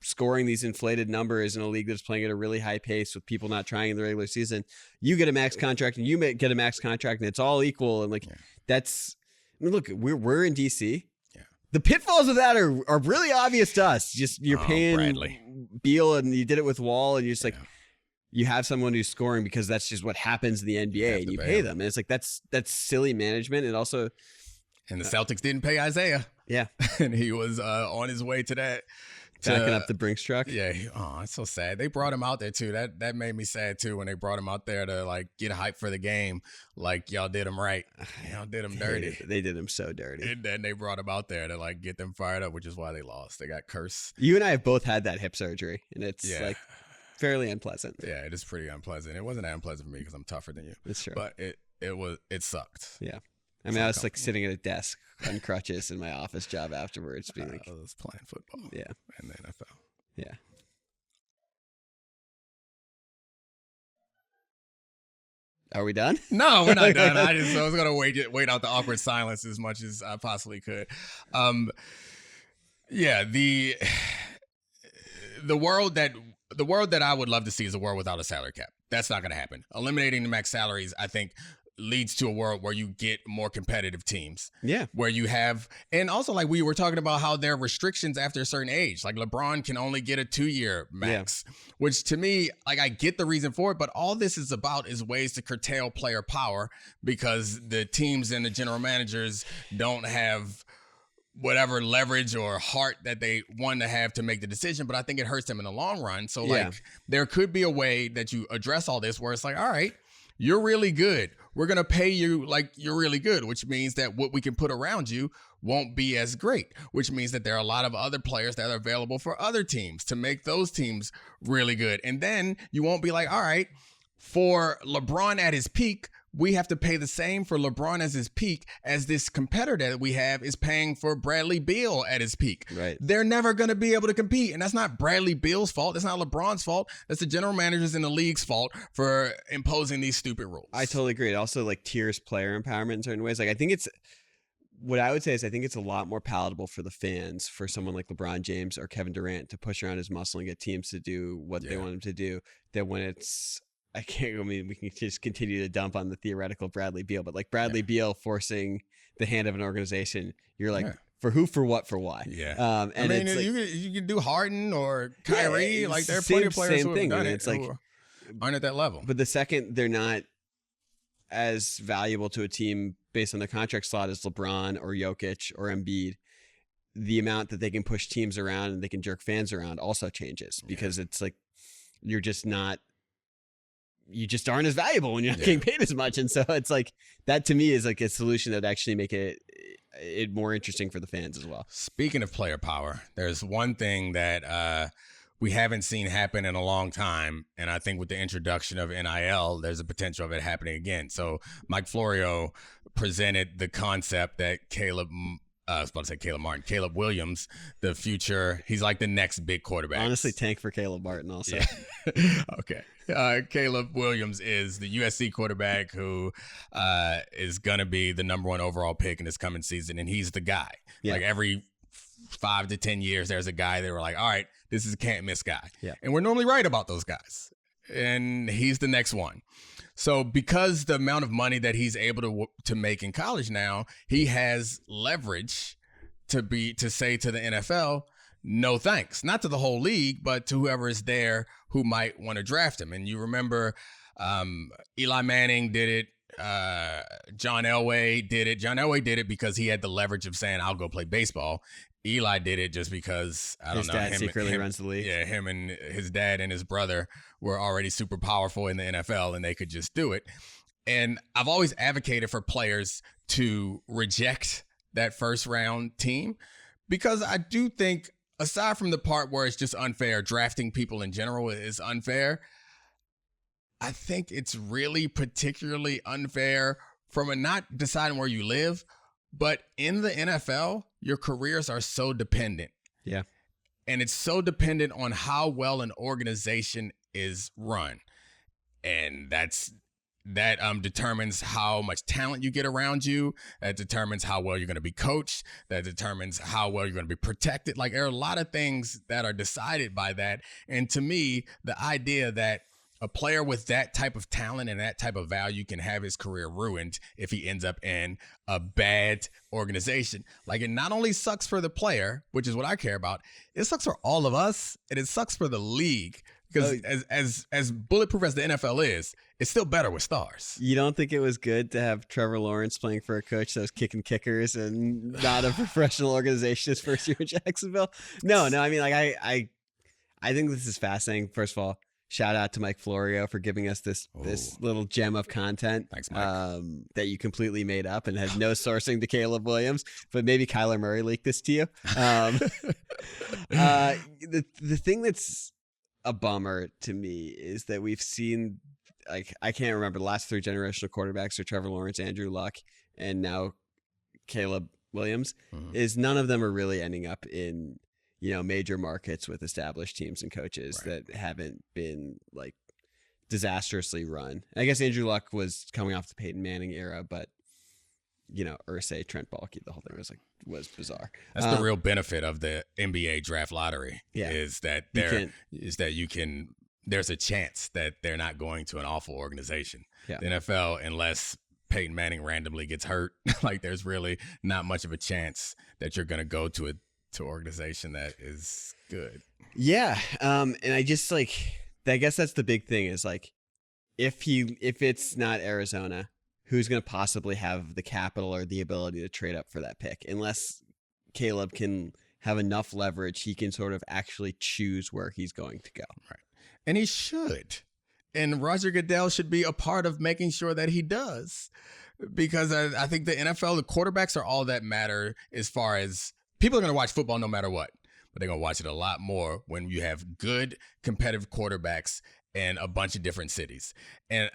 C: scoring these inflated numbers in a league that's playing at a really high pace with people not trying in the regular season. You get a max contract and you get a max contract and it's all equal. And like, that's, I mean, look, we're in DC.
A: Yeah.
C: The pitfalls of that are really obvious to us. Just you're paying
A: Bradley
C: Beal and you did it with Wall and you're just like, you have someone who's scoring because that's just what happens in the NBA and you pay them. And it's like, that's silly management. And also,
A: and the Celtics didn't pay Isaiah.
C: Yeah.
A: And he was on his way to that.
C: Backing up the Brinks truck.
A: Yeah. Oh, it's so sad. They brought him out there too. That made me sad too when they brought him out there to like get hype for the game. Like y'all did him right. Y'all did him dirty.
C: They did him so dirty.
A: And then they brought him out there to like get them fired up, which is why they lost. They got cursed.
C: You and I have both had that hip surgery, and it's like fairly unpleasant.
A: Yeah, it is pretty unpleasant. It wasn't that unpleasant for me because I'm tougher than you.
C: That's true.
A: But it sucked.
C: Yeah. I mean, I was like sitting at a desk on crutches in my office job afterwards, being like,
A: I was playing football.
C: Yeah.
A: And the NFL.
C: Yeah. Are we done?
A: No, we're not done. I was gonna wait out the awkward silence as much as I possibly could. Yeah, the world that I would love to see is a world without a salary cap. That's not gonna happen. Eliminating the max salaries, I think, leads to a world where you get more competitive teams.
C: Yeah.
A: Where you have, and also like we were talking about how there are restrictions after a certain age. Like LeBron can only get a 2-year max, which to me, like I get the reason for it, but all this is about is ways to curtail player power because the teams and the general managers don't have whatever leverage or heart that they want to have to make the decision, but I think it hurts them in the long run. So like there could be a way that you address all this where it's like, all right, you're really good. We're going to pay you like you're really good, which means that what we can put around you won't be as great, which means that there are a lot of other players that are available for other teams to make those teams really good. And then you won't be like, all right, for LeBron at his peak, we have to pay the same for LeBron as his peak as this competitor that we have is paying for Bradley Beal at his peak.
C: Right.
A: They're never going to be able to compete. And that's not Bradley Beal's fault. That's not LeBron's fault. That's the general managers in the league's fault for imposing these stupid rules.
C: I totally agree. It also like tiers player empowerment in certain ways. Like I think it's a lot more palatable for the fans for someone like LeBron James or Kevin Durant to push around his muscle and get teams to do what they want them to do than when it's, we can just continue to dump on the theoretical Bradley Beal, but like Bradley Beal forcing the hand of an organization, you're like, for who, for what, for why?
A: Yeah.
C: And
A: I mean,
C: it's
A: you can do Harden or Kyrie. Like there are plenty of players who have done it. It's like aren't at that level.
C: But the second they're not as valuable to a team based on their contract slot as LeBron or Jokic or Embiid, the amount that they can push teams around and they can jerk fans around also changes because it's like you just aren't as valuable when you're not getting paid as much. And so it's like that to me is like a solution that would actually make it more interesting for the fans as well.
A: Speaking of player power, there's one thing that we haven't seen happen in a long time. And I think with the introduction of NIL, there's a potential of it happening again. So Mike Florio presented the concept that Caleb Williams, the future, he's like the next big quarterback.
C: Honestly, tank for Caleb Martin also.
A: Yeah. Okay. Caleb Williams is the USC quarterback who is going to be the number 1 overall pick in this coming season. And he's the guy. Like every 5 to 10 years, there's a guy that we're like, all right, this is a can't miss guy.
C: Yeah.
A: And we're normally right about those guys. And he's the next one. So because the amount of money that he's able to make in college now, he has leverage to say to the NFL, no thanks. Not to the whole league, but to whoever is there who might want to draft him. And you remember Eli Manning did it. John Elway did it. John Elway did it because he had the leverage of saying, I'll go play baseball. Eli did it just because,
C: his dad secretly runs the league.
A: Yeah, him and his dad and his brother were already super powerful in the NFL and they could just do it. And I've always advocated for players to reject that first round team because I do think, aside from the part where it's just unfair, drafting people in general is unfair, I think it's really particularly unfair from a not deciding where you live, but in the NFL, your careers are so dependent.
C: Yeah.
A: And it's so dependent on how well an organization is run. And that determines how much talent you get around you. That determines how well you're going to be coached. That determines how well you're going to be protected. Like, there are a lot of things that are decided by that. And to me, the idea that a player with that type of talent and that type of value can have his career ruined if he ends up in a bad organization. Like, it not only sucks for the player, which is what I care about, it sucks for all of us, and it sucks for the league. Because as bulletproof as the NFL is, it's still better with stars.
C: You don't think it was good to have Trevor Lawrence playing for a coach that was kicking kickers and not a professional organization his first year in Jacksonville? No. I mean, like, I think this is fascinating. First of all, shout out to Mike Florio for giving us this little gem of content.
A: Thanks, Mike.
C: That you completely made up and had no sourcing to Caleb Williams, but maybe Kyler Murray leaked this to you. The thing that's a bummer to me is that we've seen, like, I can't remember the last 3 generational quarterbacks are Trevor Lawrence, Andrew Luck, and now Caleb Williams. Is none of them are really ending up in, major markets with established teams and coaches that haven't been like disastrously run. And I guess Andrew Luck was coming off the Peyton Manning era, but Irsay, Trent Baalke, the whole thing was bizarre.
A: That's the real benefit of the NBA draft lottery.
C: Yeah.
A: Is that there's a chance that they're not going to an awful organization.
C: Yeah.
A: The NFL, unless Peyton Manning randomly gets hurt, like, there's really not much of a chance that you're going to go to an organization that is good.
C: Yeah. And I just I guess that's the big thing is, like, if it's not Arizona, who's going to possibly have the capital or the ability to trade up for that pick? Unless Caleb can have enough leverage, he can sort of actually choose where he's going to go.
A: Right. And he should. And Roger Goodell should be a part of making sure that he does. Because I think the NFL, the quarterbacks are all that matter as far as people are going to watch football no matter what. But they're going to watch it a lot more when you have good competitive quarterbacks in a bunch of different cities. And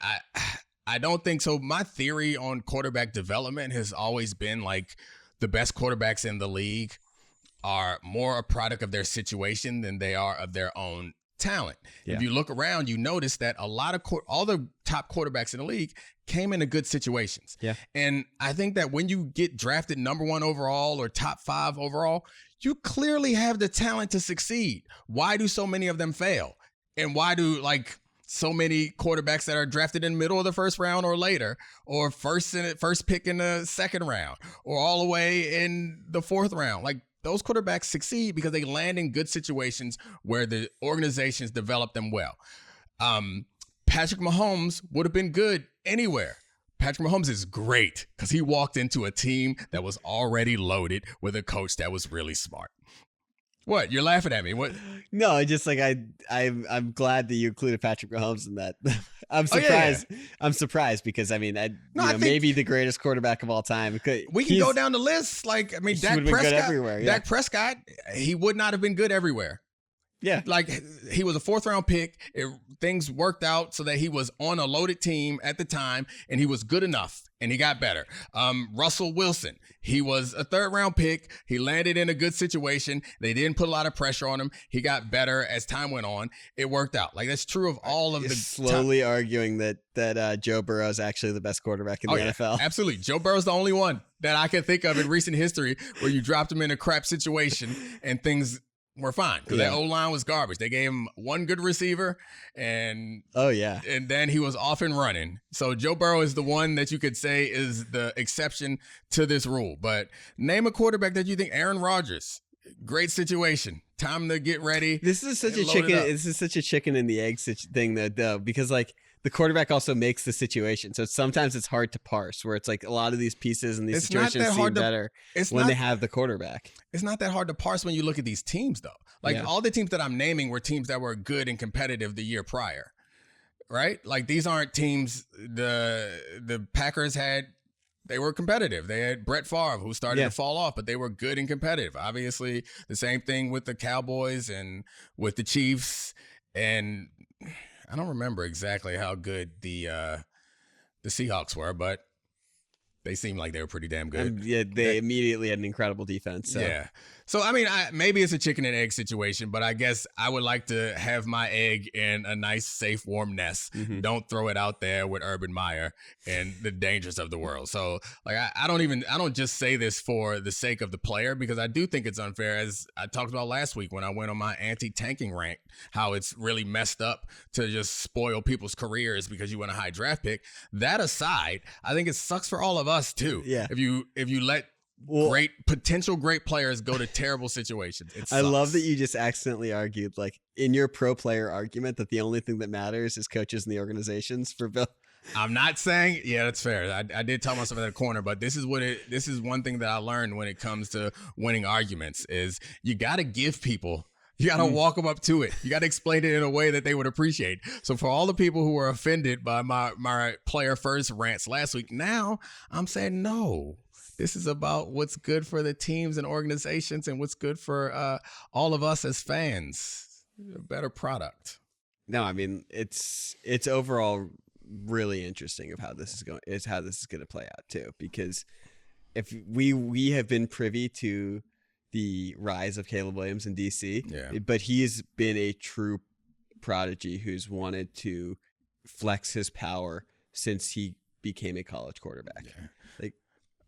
A: I don't think so. My theory on quarterback development has always been, like, the best quarterbacks in the league are more a product of their situation than they are of their own talent. Yeah. If you look around, you notice that a lot of all the top quarterbacks in the league came into good situations.
C: Yeah.
A: And I think that when you get drafted number 1 overall or top 5 overall, you clearly have the talent to succeed. Why do so many of them fail? And why do, like, so many quarterbacks that are drafted in the middle of the first round or later, or first pick in the second round, or all the way in the 4th round, like, those quarterbacks succeed because they land in good situations where the organizations develop them well. Patrick Mahomes would have been good anywhere. Patrick Mahomes is great because he walked into a team that was already loaded with a coach that was really smart. What? You're laughing at me. What?
C: No, just like I'm glad that you included Patrick Mahomes in that. I'm surprised.
A: Oh, yeah.
C: I'm surprised because, I mean, I think
A: maybe
C: the greatest quarterback of all time.
A: We can go down the list. Like, I mean, Dak Prescott, he would not have been good everywhere.
C: Yeah.
A: Like, he was a 4th round pick. Things worked out so that he was on a loaded team at the time, and he was good enough, and he got better. Russell Wilson, he was a 3rd round pick. He landed in a good situation. They didn't put a lot of pressure on him. He got better as time went on. It worked out. Like, that's true of all of
C: slowly arguing that Joe Burrow is actually the best quarterback in the NFL.
A: Absolutely. Joe Burrow's the only one that I can think of in recent history where you dropped him in a crap situation and things were fine, because that O-line was garbage. They gave him one good receiver, and then he was off and running. So Joe Burrow is the one that you could say is the exception to this rule. But name a quarterback that you think. Aaron Rodgers, great situation. Time to get ready.
C: This is such a chicken. This is such a chicken and the egg thing, though, because, like, the quarterback also makes the situation. So sometimes it's hard to parse, where it's like a lot of these pieces and these situations seem better when they have the quarterback.
A: It's not that hard to parse when you look at these teams, though. Like, all the teams that I'm naming were teams that were good and competitive the year prior, right? Like, these aren't teams. The Packers they were competitive. They had Brett Favre, who started to fall off, but they were good and competitive. Obviously, the same thing with the Cowboys and with the Chiefs. And I don't remember exactly how good the Seahawks were, but they seemed like they were pretty damn good.
C: Yeah, they immediately had an incredible defense. So.
A: Yeah. So, I mean, maybe it's a chicken and egg situation, but I guess I would like to have my egg in a nice, safe, warm nest.
C: Mm-hmm.
A: Don't throw it out there with Urban Meyer and the dangers of the world. So, like, I don't just say this for the sake of the player, because I do think it's unfair, as I talked about last week when I went on my anti-tanking rant, how it's really messed up to just spoil people's careers because you win a high draft pick. That aside, I think it sucks for all of us too.
C: Yeah.
A: If you let potential great players go to terrible situations.
C: I love that you just accidentally argued, like, in your pro player argument, that the only thing that matters is coaches and the organizations for Bill.
A: I'm not saying, yeah, that's fair. I did tell myself in that corner, but this is one thing that I learned when it comes to winning arguments is you got to give people. You got to walk them up to it. You got to explain it in a way that they would appreciate. So for all the people who were offended by my player first rants last week, now I'm saying no. This is about what's good for the teams and organizations and what's good for all of us as fans. A better product.
C: No, I mean, it's overall really interesting of how this is going to play out too, because if we have been privy to the rise of Caleb Williams in DC, but he's been a true prodigy who's wanted to flex his power since he became a college quarterback.
A: Yeah.
C: Like,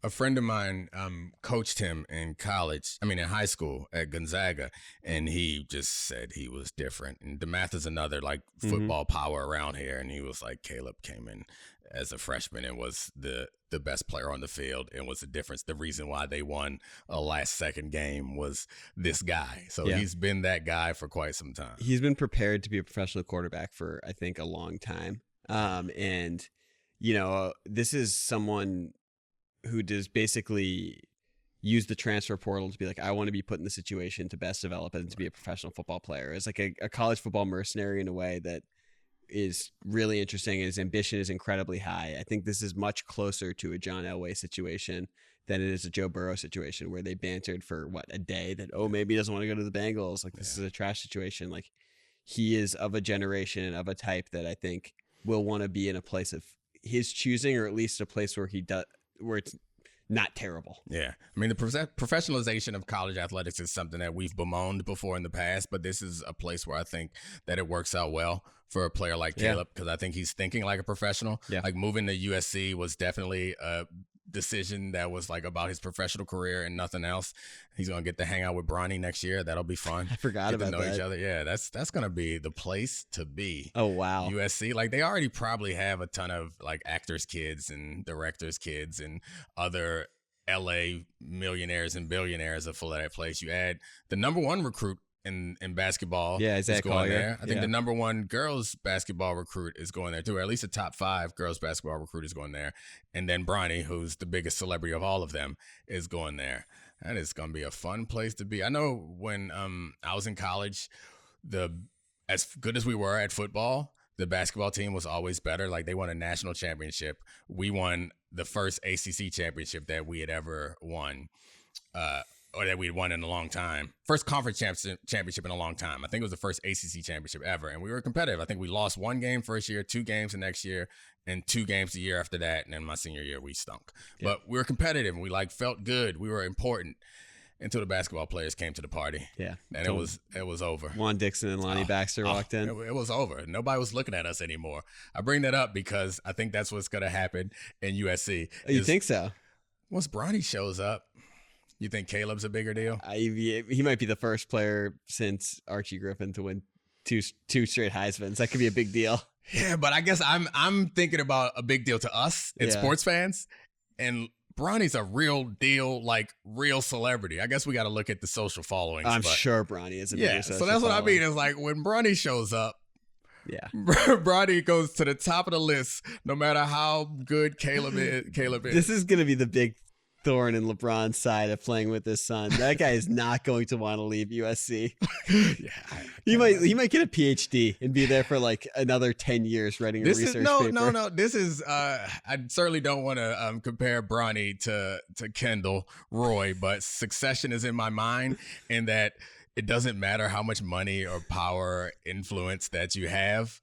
A: a friend of mine coached him in high school at Gonzaga, and he just said he was different. And DeMath is another like football power around here, and he was like, Caleb came in as a freshman and was the best player on the field and was the difference. The reason why they won a last second game was this guy. So he's been that guy for quite some time.
C: He's been prepared to be a professional quarterback for, I think, a long time. And, you know, this is someone who does basically use the transfer portal to be like, I want to be put in the situation to best develop and to be a professional football player. It's like a college football mercenary in a way that is really interesting. His ambition is incredibly high. I think this is much closer to a John Elway situation than it is a Joe Burrow situation where they bantered for a day that, maybe he doesn't want to go to the Bengals. Like, this is a trash situation. Like, he is of a generation and of a type that I think will want to be in a place of his choosing, or at least a place where where it's not terrible.
A: Yeah. I mean, the professionalization of college athletics is something that we've bemoaned before in the past, but this is a place where I think that it works out well for a player like Caleb, because I think he's thinking like a professional. Yeah. Like, moving to USC was definitely a decision that was like about his professional career and nothing else. He's going to get to hang out with Bronny next year. That'll be fun.
C: I forgot about that.
A: Each other. Yeah, that's going to be the place to be.
C: Oh, wow.
A: USC. Like, they already probably have a ton of like actors' kids and directors' kids and other LA millionaires and billionaires that fill that place. You add the number one recruit in basketball.
C: Yeah, Isaiah
A: going
C: Collier.
A: there. I think the number one girls basketball recruit is going there too, or at least a top 5 girls basketball recruit is going there. And then Bronny, who's the biggest celebrity of all of them, is going there. That is going to be a fun place to be. I know when I was in college, as good as we were at football, the basketball team was always better. Like, they won a national championship. We won the first ACC championship that we had ever won. Or that we'd won in a long time. First conference championship in a long time. I think it was the first ACC championship ever. And we were competitive. I think we lost 1 game first year, 2 games the next year, and 2 games the year after that. And then my senior year, we stunk. Yeah. But we were competitive, and we felt good. We were important until the basketball players came to the party. Yeah. And it was over.
C: Juan Dixon and Lonnie Baxter walked in.
A: It was over. Nobody was looking at us anymore. I bring that up because I think that's what's going to happen in USC.
C: You think so?
A: Once Bronny shows up, you think Caleb's a bigger deal?
C: He might be the first player since Archie Griffin to win two straight Heismans. That could be a big deal.
A: Yeah, but I guess I'm thinking about a big deal to us and sports fans. And Bronny's a real deal, like real celebrity. I guess we got to look at the social followings.
C: I'm sure Bronny is a bigger social
A: so that's what
C: following.
A: I mean. Is like when Bronny shows up,
C: yeah,
A: Bronny goes to the top of the list, no matter how good Caleb is.
C: This is going to be the big thorn in LeBron's side of playing with his son. That guy is not going to want to leave USC. He might get a PhD and be there for like another 10 years writing a research paper.
A: No. This is I certainly don't want to compare Bronny to Kendall Roy, but succession is in my mind, in that it doesn't matter how much money or power, influence that you have.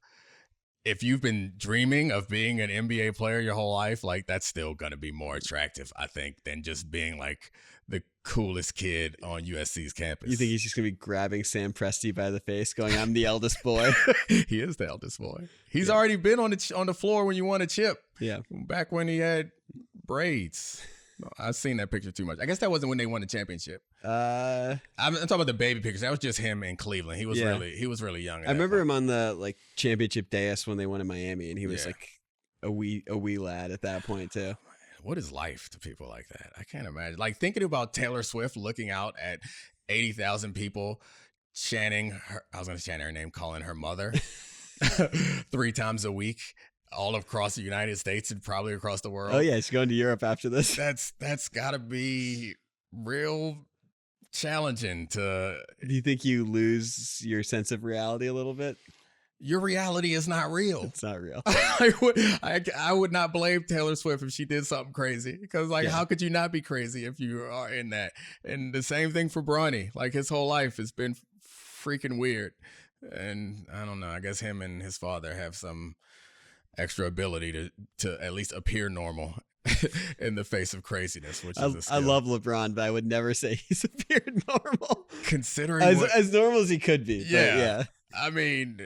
A: if you've been dreaming of being an NBA player your whole life, like that's still going to be more attractive, I think, than just being like the coolest kid on USC's campus.
C: You think he's just going to be grabbing Sam Presti by the face going, I'm the eldest boy?
A: He is the eldest boy. He's already been on the floor when you won a chip.
C: Yeah.
A: Back when he had braids. I've seen that picture too much. I guess that wasn't when they won the championship. I'm talking about the baby pictures. That was just him in Cleveland. He was really young.
C: I remember him on the like championship dais when they won in Miami, and he was like a wee lad at that point too.
A: What is life to people like that? I can't imagine. Like thinking about Taylor Swift looking out at 80,000 people chanting her, I was going to chant her name, calling her mother 3 times a week, all across the United States and probably across the world.
C: Oh yeah, she's going to Europe after this.
A: That's got to be real challenging to.
C: Do you think you lose your sense of reality a little bit?
A: Your reality is not real.
C: It's not real.
A: I would not blame Taylor Swift if she did something crazy, because how could you not be crazy if you are in that? And the same thing for Bronny. Like his whole life has been freaking weird. And I don't know, I guess him and his father have some extra ability to at least appear normal in the face of craziness, which is a skill.
C: I love LeBron, but I would never say he's appeared normal.
A: Considering
C: as normal as he could be.
A: Yeah. I mean,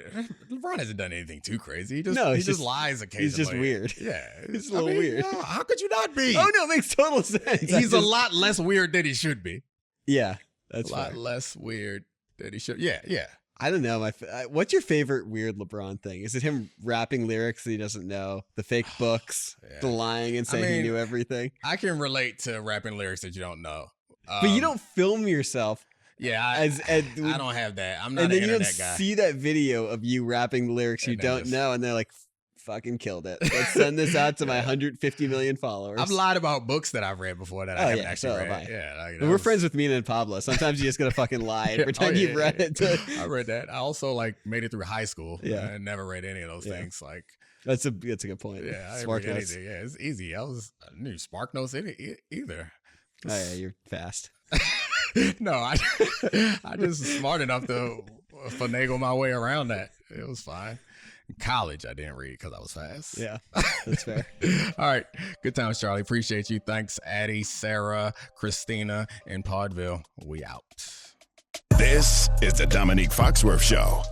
A: LeBron hasn't done anything too crazy. He just lies occasionally.
C: He's just weird.
A: Yeah.
C: He's a little weird.
A: No, how could you not be?
C: Oh, no, it makes total sense.
A: He's a lot less weird than he should be.
C: Yeah, that's
A: a lot less weird than he should. Yeah.
C: I don't know. What's your favorite weird LeBron thing? Is it him rapping lyrics that he doesn't know? The fake books, the lying and saying he knew everything?
A: I can relate to rapping lyrics that you don't know.
C: But you don't film yourself.
A: Yeah, I don't have that. I'm not an internet guy. And then you don't
C: see that video of you rapping the lyrics you don't know, and they're like, fucking killed it. Let's send this out to my 150 million followers.
A: I've lied about books that I've read before that I haven't actually read. Yeah,
C: we're friends with Mina and Pablo. Sometimes you just gotta fucking lie and pretend you've read it.
A: I read that. I also made it through high school. Yeah, and never read any of those things. Like
C: that's a good point.
A: Yeah, I didn't read anything. Yeah, it's easy. I knew Spark Notes either.
C: Oh yeah, you're fast.
A: No, I just smart enough to finagle my way around that. It was fine. In college, I didn't read because I was fast.
C: Yeah, that's fair.
A: All right. Good times, Charlie. Appreciate you. Thanks, Addie, Sarah, Christina, and Podville. We out.
B: This is the Domonique Foxworth Show.